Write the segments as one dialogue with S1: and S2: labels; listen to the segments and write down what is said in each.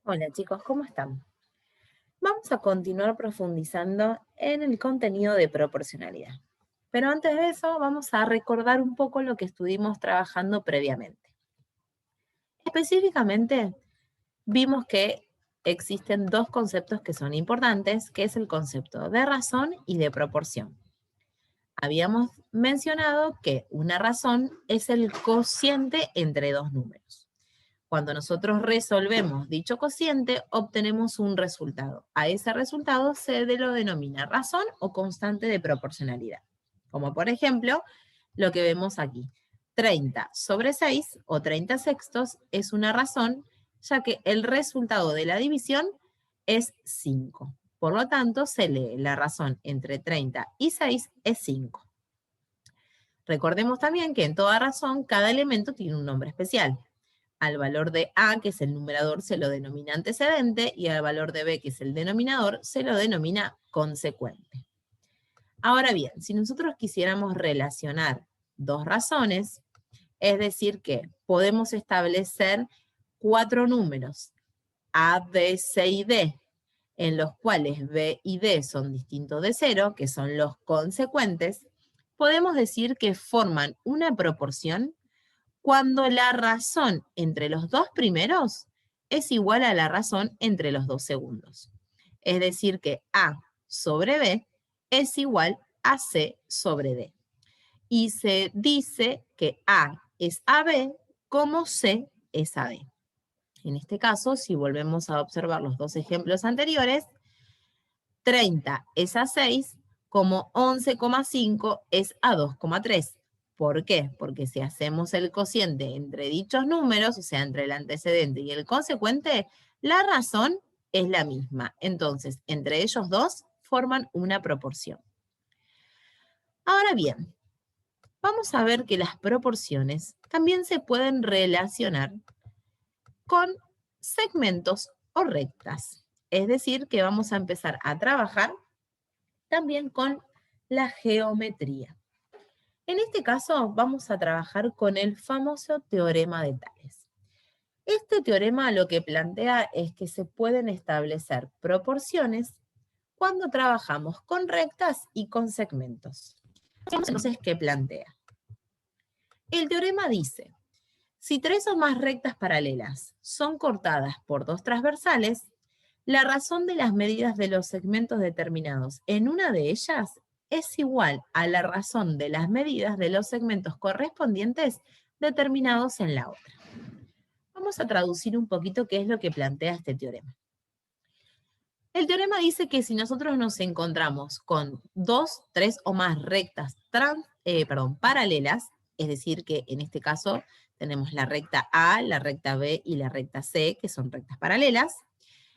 S1: Hola chicos, ¿cómo están? Vamos a continuar profundizando en el contenido de proporcionalidad. Pero antes de eso, vamos a recordar un poco lo que estuvimos trabajando previamente. Específicamente, vimos que existen dos conceptos que son importantes, que es el concepto de razón y de proporción. Habíamos mencionado que una razón es el cociente entre dos números. Cuando nosotros resolvemos dicho cociente, obtenemos un resultado. A ese resultado se lo denomina razón o constante de proporcionalidad. Como por ejemplo, lo que vemos aquí. 30 sobre 6 o 30 sextos es una razón, ya que el resultado de la división es 5. Por lo tanto, se lee la razón entre 30 y 6 es 5. Recordemos también que en toda razón cada elemento tiene un nombre especial. Al valor de A, que es el numerador, se lo denomina antecedente, y al valor de B, que es el denominador, se lo denomina consecuente. Ahora bien, si nosotros quisiéramos relacionar dos razones, es decir que podemos establecer 4 números, A, B, C y D, en los cuales B y D son distintos de 0, que son los consecuentes, podemos decir que forman una proporción cuando la razón entre los dos primeros es igual a la razón entre los dos segundos. Es decir, que A sobre B es igual a C sobre D. Y se dice que A es AB como C es AB. En este caso, si volvemos a observar los dos ejemplos anteriores, 30 es a 6, como 11,5 es a 2,3. ¿Por qué? Porque si hacemos el cociente entre dichos números, o sea, entre el antecedente y el consecuente, la razón es la misma. Entonces, entre ellos dos forman una proporción. Ahora bien, vamos a ver que las proporciones también se pueden relacionar con segmentos o rectas. Es decir, que vamos a empezar a trabajar también con la geometría. En este caso vamos a trabajar con el famoso teorema de Tales. Este teorema lo que plantea es que se pueden establecer proporciones cuando trabajamos con rectas y con segmentos. Entonces, ¿qué plantea? El teorema dice, si 3 o más rectas paralelas son cortadas por 2 transversales, la razón de las medidas de los segmentos determinados en una de ellas es igual a la razón de las medidas de los segmentos correspondientes determinados en la otra. Vamos a traducir un poquito qué es lo que plantea este teorema. El teorema dice que si nosotros nos encontramos con 2, 3 o más rectas paralelas, es decir, que en este caso tenemos la recta A, la recta B y la recta C, que son rectas paralelas,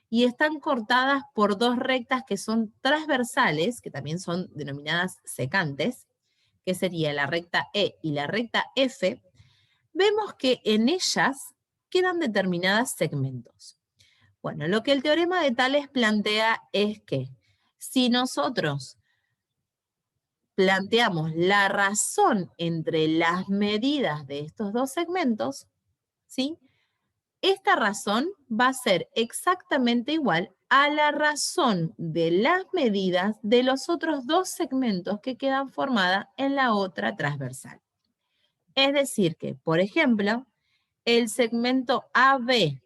S1: y están cortadas por 2 rectas que son transversales, que también son denominadas secantes, que sería la recta E y la recta F, vemos que en ellas quedan determinados segmentos. Bueno, lo que el teorema de Tales plantea es que si nosotros planteamos la razón entre las medidas de estos dos segmentos, ¿sí? Esta razón va a ser exactamente igual a la razón de las medidas de los otros dos segmentos que quedan formadas en la otra transversal. Es decir que, por ejemplo, el segmento AB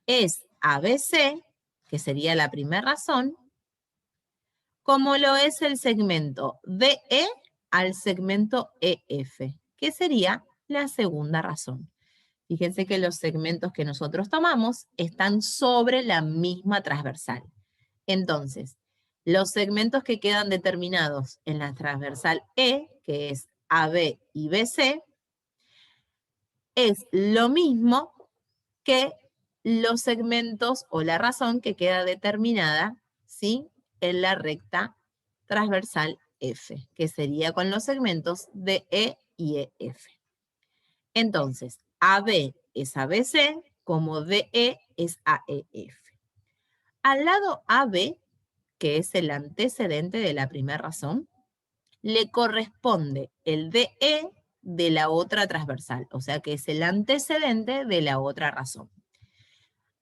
S1: es ABC, que sería la primera razón, como lo es el segmento DE al segmento EF, que sería la segunda razón. Fíjense que los segmentos que nosotros tomamos están sobre la misma transversal. Entonces, los segmentos que quedan determinados en la transversal E, que es AB y BC, es lo mismo que los segmentos o la razón que queda determinada, ¿sí?, en la recta transversal F, que sería con los segmentos de E y EF. Entonces, AB es ABC, como DE es AEF. Al lado AB, que es el antecedente de la primera razón, le corresponde el DE de la otra transversal, o sea que es el antecedente de la otra razón.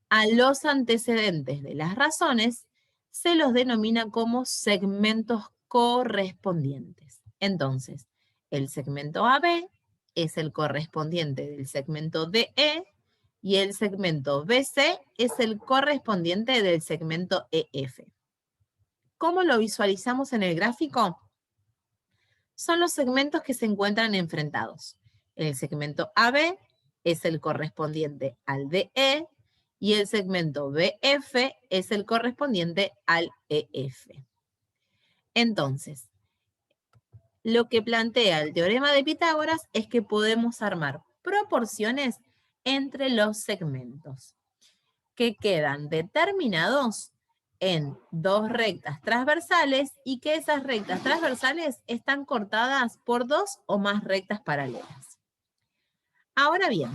S1: a los antecedentes de las razones se los denomina como segmentos correspondientes. Entonces, el segmento AB es el correspondiente del segmento DE y el segmento BC es el correspondiente del segmento EF. ¿Cómo lo visualizamos en el gráfico? Son los segmentos que se encuentran enfrentados. El segmento AB es el correspondiente al DE y el segmento BF es el correspondiente al EF. Entonces, lo que plantea el teorema de Pitágoras es que podemos armar proporciones entre los segmentos que quedan determinados en dos rectas transversales y que esas rectas transversales están cortadas por dos o más rectas paralelas. Ahora bien,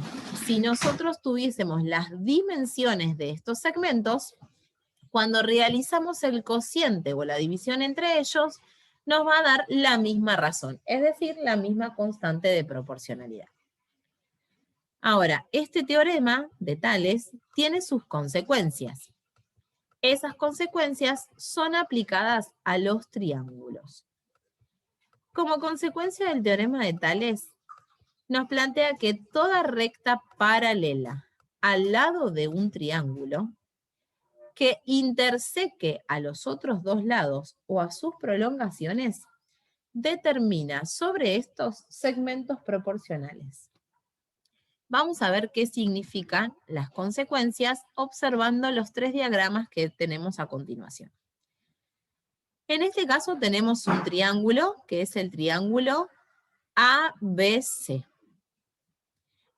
S1: si nosotros tuviésemos las dimensiones de estos segmentos, cuando realizamos el cociente o la división entre ellos, nos va a dar la misma razón, es decir, la misma constante de proporcionalidad. Ahora, este teorema de Tales tiene sus consecuencias. Esas consecuencias son aplicadas a los triángulos. Como consecuencia del teorema de Tales, nos plantea que toda recta paralela al lado de un triángulo que interseque a los otros dos lados o a sus prolongaciones determina sobre estos segmentos proporcionales. Vamos a ver qué significan las consecuencias observando los tres diagramas que tenemos a continuación. En este caso tenemos un triángulo, que es el triángulo ABC,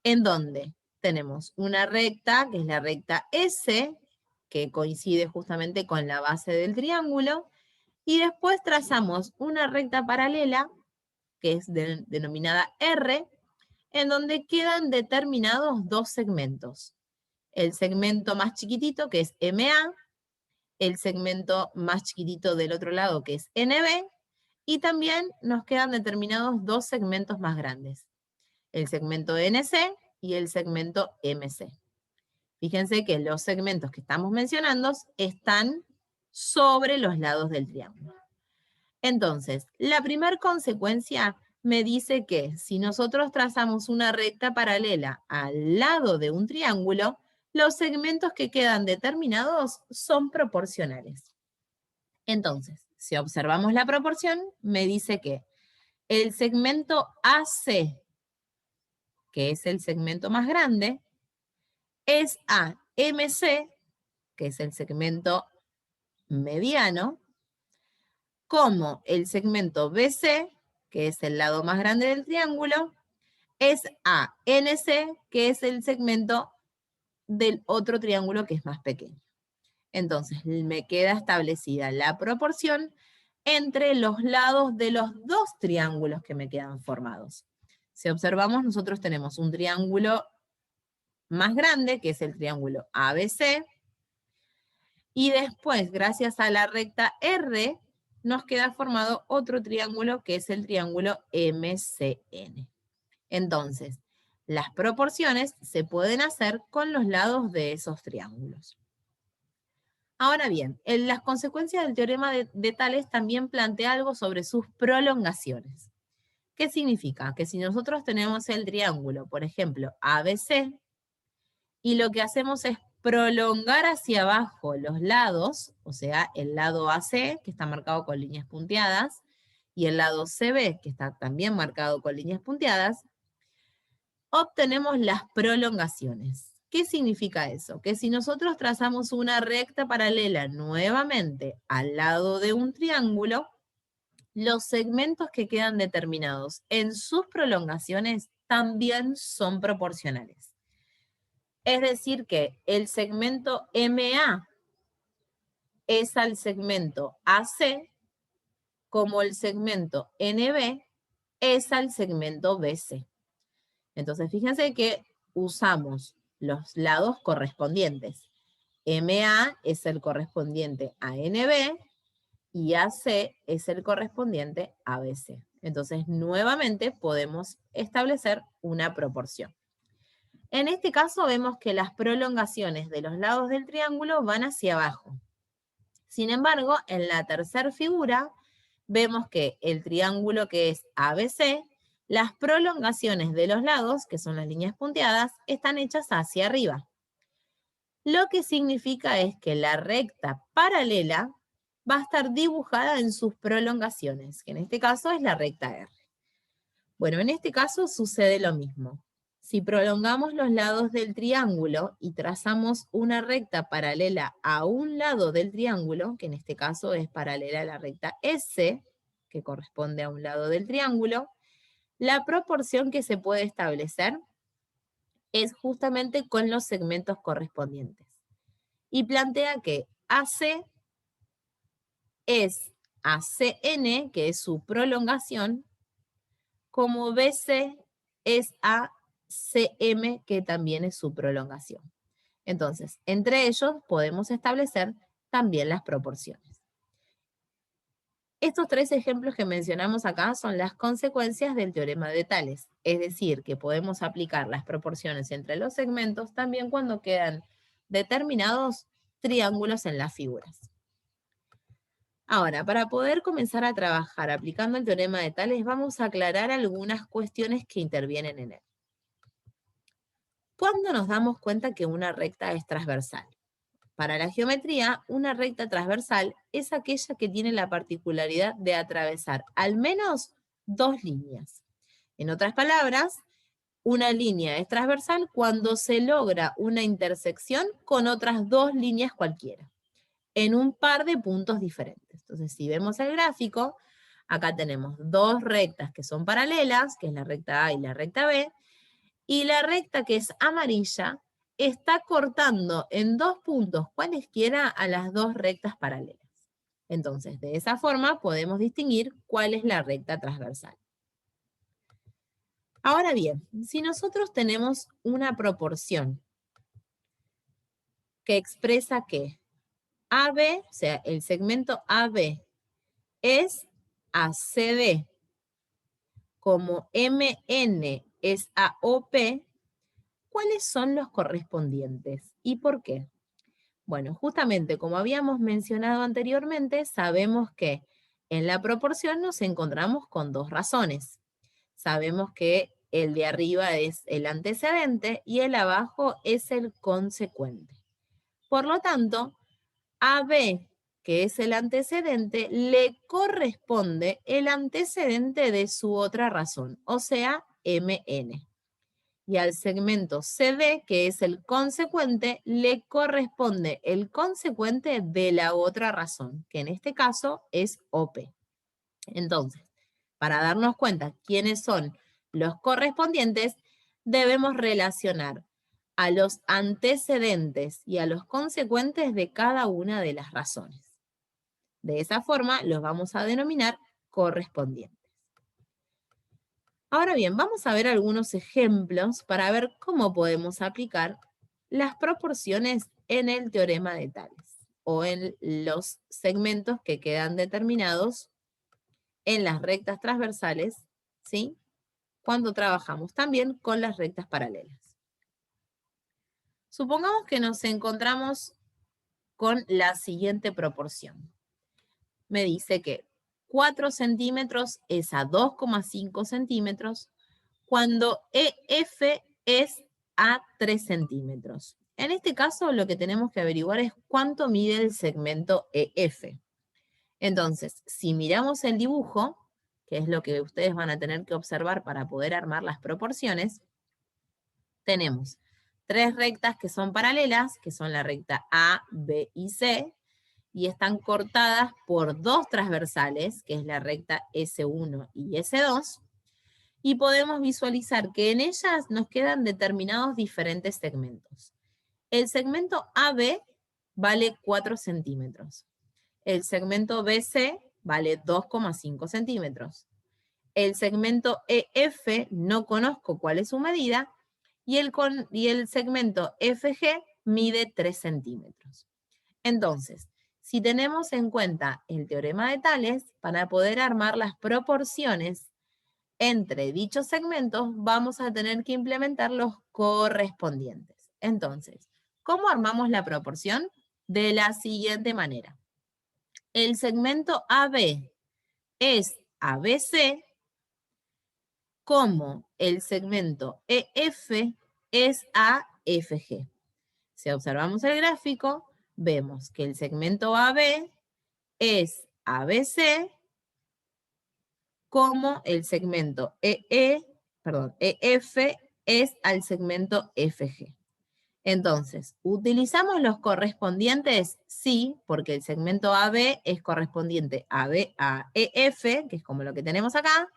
S1: en donde tenemos una recta, que es la recta S, que coincide justamente con la base del triángulo, y después trazamos una recta paralela, que es denominada R, en donde quedan determinados dos segmentos. El segmento más chiquitito, que es MA, el segmento más chiquitito del otro lado, que es NB, y también nos quedan determinados dos segmentos más grandes, el segmento NC y el segmento MC. Fíjense que los segmentos que estamos mencionando están sobre los lados del triángulo. Entonces, la primera consecuencia me dice que si nosotros trazamos una recta paralela al lado de un triángulo, los segmentos que quedan determinados son proporcionales. Entonces, si observamos la proporción, me dice que el segmento AC, que es el segmento más grande, es a MC, que es el segmento mediano, como el segmento BC, que es el lado más grande del triángulo, es a NC, que es el segmento del otro triángulo que es más pequeño. Entonces, me queda establecida la proporción entre los lados de los dos triángulos que me quedan formados. Si observamos, nosotros tenemos un triángulo más grande, que es el triángulo ABC, y después, gracias a la recta R, nos queda formado otro triángulo, que es el triángulo MCN. Entonces, las proporciones se pueden hacer con los lados de esos triángulos. Ahora bien, en las consecuencias del teorema de Tales también plantea algo sobre sus prolongaciones. ¿Qué significa? Que si nosotros tenemos el triángulo, por ejemplo, ABC, y lo que hacemos es prolongar hacia abajo los lados, o sea, el lado AC, que está marcado con líneas punteadas, y el lado CB, que está también marcado con líneas punteadas, obtenemos las prolongaciones. ¿Qué significa eso? Que si nosotros trazamos una recta paralela nuevamente al lado de un triángulo, los segmentos que quedan determinados en sus prolongaciones también son proporcionales. Es decir que el segmento MA es al segmento AC, como el segmento NB es al segmento BC. Entonces, fíjense que usamos los lados correspondientes. MA es el correspondiente a NB y AC es el correspondiente a BC. Entonces, nuevamente podemos establecer una proporción. En este caso vemos que las prolongaciones de los lados del triángulo van hacia abajo. Sin embargo, en la tercera figura vemos que el triángulo que es ABC, las prolongaciones de los lados, que son las líneas punteadas, están hechas hacia arriba. Lo que significa es que la recta paralela va a estar dibujada en sus prolongaciones, que en este caso es la recta R. Bueno, en este caso sucede lo mismo. Si prolongamos los lados del triángulo y trazamos una recta paralela a un lado del triángulo, que en este caso es paralela a la recta S, que corresponde a un lado del triángulo, la proporción que se puede establecer es justamente con los segmentos correspondientes. Y plantea que AC es ACN, que es su prolongación, como BC es ACM, que también es su prolongación. Entonces, entre ellos podemos establecer también las proporciones. Estos tres ejemplos que mencionamos acá son las consecuencias del teorema de Tales, es decir, que podemos aplicar las proporciones entre los segmentos también cuando quedan determinados triángulos en las figuras. Ahora, para poder comenzar a trabajar aplicando el teorema de Tales, vamos a aclarar algunas cuestiones que intervienen en él. ¿Cuándo nos damos cuenta que una recta es transversal? Para la geometría, una recta transversal es aquella que tiene la particularidad de atravesar al menos dos líneas. En otras palabras, una línea es transversal cuando se logra una intersección con otras dos líneas cualquiera, en un par de puntos diferentes. Entonces, si vemos el gráfico, acá tenemos dos rectas que son paralelas, que es la recta A y la recta B, y la recta que es amarilla está cortando en dos puntos cualesquiera a las dos rectas paralelas. Entonces, de esa forma podemos distinguir cuál es la recta transversal. Ahora bien, si nosotros tenemos una proporción que expresa que AB, o sea, el segmento AB es ACD, como MN es AOP, ¿cuáles son los correspondientes y por qué? Bueno, justamente como habíamos mencionado anteriormente, sabemos que en la proporción nos encontramos con dos razones. Sabemos que el de arriba es el antecedente y el abajo es el consecuente. Por lo tanto, AB, que es el antecedente, le corresponde el antecedente de su otra razón, o sea, MN. Y al segmento CD, que es el consecuente, le corresponde el consecuente de la otra razón, que en este caso es OP. Entonces, para darnos cuenta quiénes son los correspondientes, debemos relacionar a los antecedentes y a los consecuentes de cada una de las razones. De esa forma los vamos a denominar correspondientes. Ahora bien, vamos a ver algunos ejemplos para ver cómo podemos aplicar las proporciones en el teorema de Tales o en los segmentos que quedan determinados en las rectas transversales, ¿sí? Cuando trabajamos también con las rectas paralelas. Supongamos que nos encontramos con la siguiente proporción. Me dice que 4 centímetros es a 2,5 centímetros cuando EF es a 3 centímetros. En este caso, lo que tenemos que averiguar es cuánto mide el segmento EF. Entonces, si miramos el dibujo, que es lo que ustedes van a tener que observar para poder armar las proporciones, tenemos tres rectas que son paralelas, que son la recta A, B y C, y están cortadas por dos transversales, que es la recta S1 y S2, y podemos visualizar que en ellas nos quedan determinados diferentes segmentos. El segmento AB vale 4 centímetros. El segmento BC vale 2,5 centímetros. El segmento EF no conozco cuál es su medida y el segmento FG mide 3 centímetros. Entonces, si tenemos en cuenta el teorema de Tales, para poder armar las proporciones entre dichos segmentos vamos a tener que implementar los correspondientes. Entonces, ¿cómo armamos la proporción? De la siguiente manera. El segmento AB es ABC, como el segmento EF es AFG. Si observamos el gráfico, vemos que el segmento AB es ABC, como el segmento EF es al segmento FG. Entonces, ¿utilizamos los correspondientes? Sí, porque el segmento AB es correspondiente a EF, que es como lo que tenemos acá,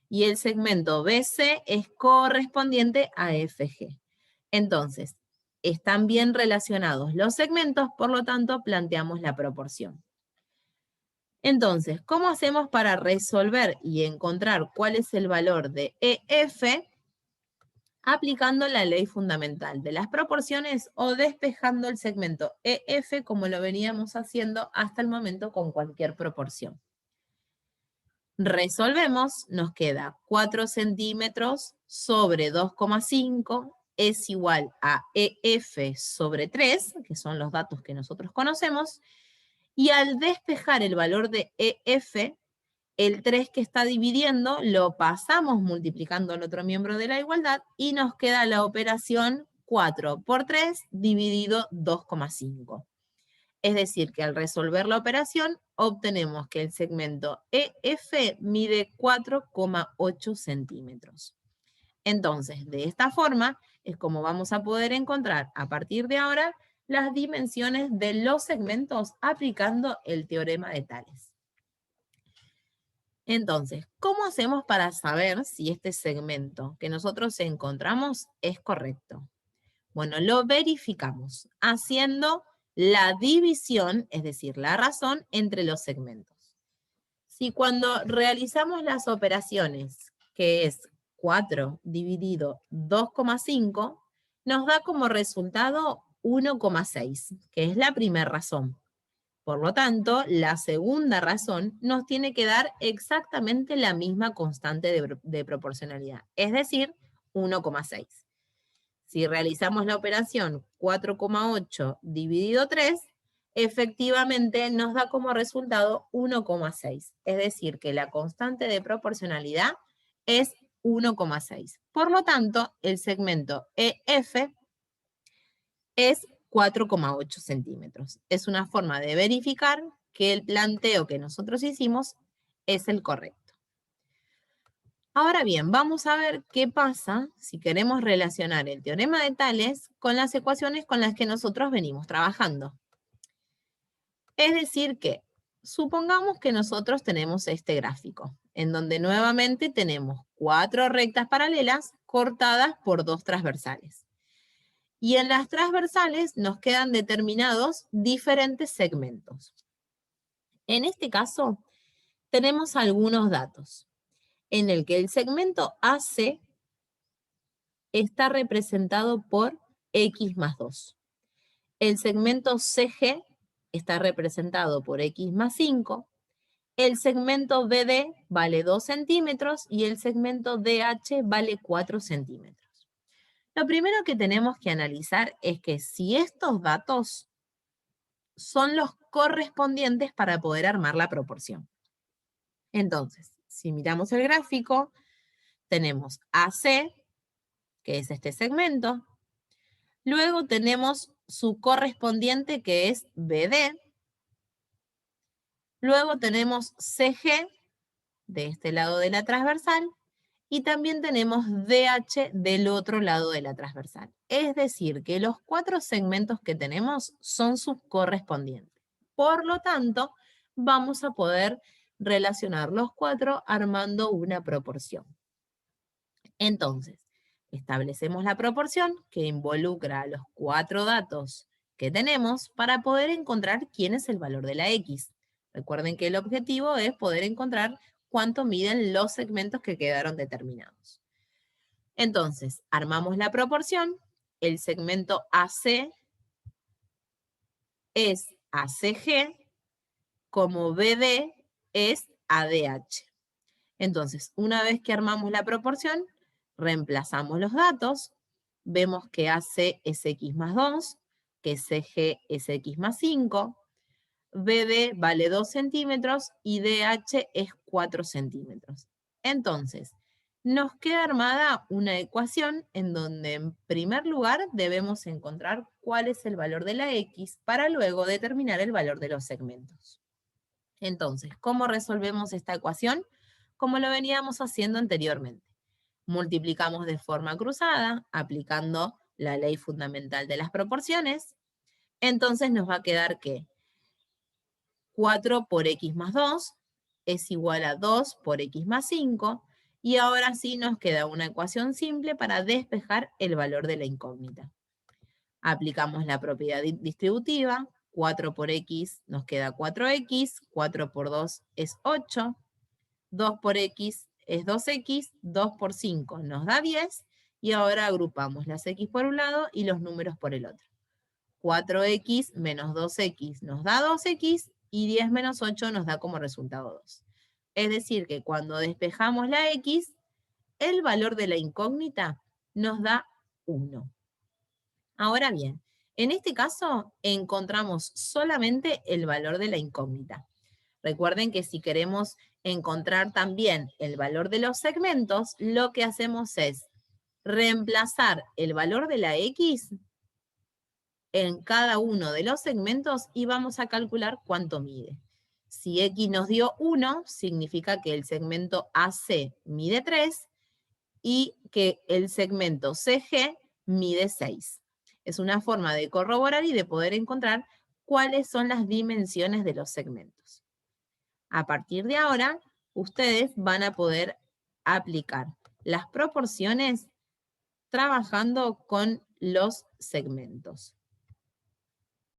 S1: y el segmento BC es correspondiente a FG. Entonces, están bien relacionados los segmentos, por lo tanto, planteamos la proporción. Entonces, ¿cómo hacemos para resolver y encontrar cuál es el valor de EF? Aplicando la ley fundamental de las proporciones o despejando el segmento EF como lo veníamos haciendo hasta el momento con cualquier proporción. Resolvemos, nos queda 4 centímetros sobre 2,5 es igual a EF sobre 3, que son los datos que nosotros conocemos, y al despejar el valor de EF, el 3 que está dividiendo lo pasamos multiplicando al otro miembro de la igualdad y nos queda la operación 4 por 3 dividido 2,5. Es decir, que al resolver la operación obtenemos que el segmento EF mide 4,8 centímetros. Entonces, de esta forma es como vamos a poder encontrar a partir de ahora las dimensiones de los segmentos aplicando el teorema de Tales. Entonces, ¿cómo hacemos para saber si este segmento que nosotros encontramos es correcto? Bueno, lo verificamos haciendo la división, es decir, la razón entre los segmentos. Si cuando realizamos las operaciones, que es 4 dividido 2,5, nos da como resultado 1,6, que es la primera razón. Por lo tanto, la segunda razón nos tiene que dar exactamente la misma constante de proporcionalidad, es decir, 1,6. Si realizamos la operación 4,8 dividido 3, efectivamente nos da como resultado 1,6. Es decir, que la constante de proporcionalidad es 1,6. Por lo tanto, el segmento EF es 4,8 centímetros. Es una forma de verificar que el planteo que nosotros hicimos es el correcto. Ahora bien, vamos a ver qué pasa si queremos relacionar el teorema de Tales con las ecuaciones con las que nosotros venimos trabajando. Es decir que, supongamos que nosotros tenemos este gráfico, en donde nuevamente tenemos 4 rectas paralelas cortadas por 2 transversales. Y en las transversales nos quedan determinados diferentes segmentos. En este caso, tenemos algunos datos, en el que el segmento AC está representado por X más 2. El segmento CG está representado por X más 5. El segmento BD vale 2 centímetros y el segmento DH vale 4 centímetros. Lo primero que tenemos que analizar es que si estos datos son los correspondientes para poder armar la proporción. Entonces, si miramos el gráfico, tenemos AC, que es este segmento. Luego tenemos su correspondiente, que es BD. Luego tenemos CG, de este lado de la transversal. Y también tenemos DH del otro lado de la transversal. Es decir, que los 4 segmentos que tenemos son sus correspondientes. Por lo tanto, vamos a poder relacionar los 4 armando una proporción. Entonces, establecemos la proporción que involucra a los 4 datos que tenemos para poder encontrar quién es el valor de la X. Recuerden que el objetivo es poder encontrar cuánto miden los segmentos que quedaron determinados. Entonces, armamos la proporción. El segmento AC es ACG, como BD es ADH. Entonces, una vez que armamos la proporción, reemplazamos los datos, vemos que AC es X más 2, que CG es X más 5, BD vale 2 centímetros y DH es 4 centímetros. Entonces, nos queda armada una ecuación en donde en primer lugar debemos encontrar cuál es el valor de la X para luego determinar el valor de los segmentos. Entonces, ¿cómo resolvemos esta ecuación? Como lo veníamos haciendo anteriormente. Multiplicamos de forma cruzada, aplicando la ley fundamental de las proporciones. Entonces nos va a quedar que 4 por X más 2 es igual a 2 por X más 5. Y ahora sí nos queda una ecuación simple para despejar el valor de la incógnita. Aplicamos la propiedad distributiva, 4 por X nos queda 4X, 4 por 2 es 8, 2 por X es 2X, 2 por 5 nos da 10, y ahora agrupamos las X por un lado y los números por el otro. 4X menos 2X nos da 2X, y 10 menos 8 nos da como resultado 2. Es decir, que cuando despejamos la X, el valor de la incógnita nos da 1. Ahora bien, en este caso encontramos solamente el valor de la incógnita. Recuerden que si queremos encontrar también el valor de los segmentos, lo que hacemos es reemplazar el valor de la X en cada uno de los segmentos y vamos a calcular cuánto mide. Si X nos dio 1, significa que el segmento AC mide 3 y que el segmento CG mide 6. Es una forma de corroborar y de poder encontrar cuáles son las dimensiones de los segmentos. A partir de ahora, ustedes van a poder aplicar las proporciones trabajando con los segmentos.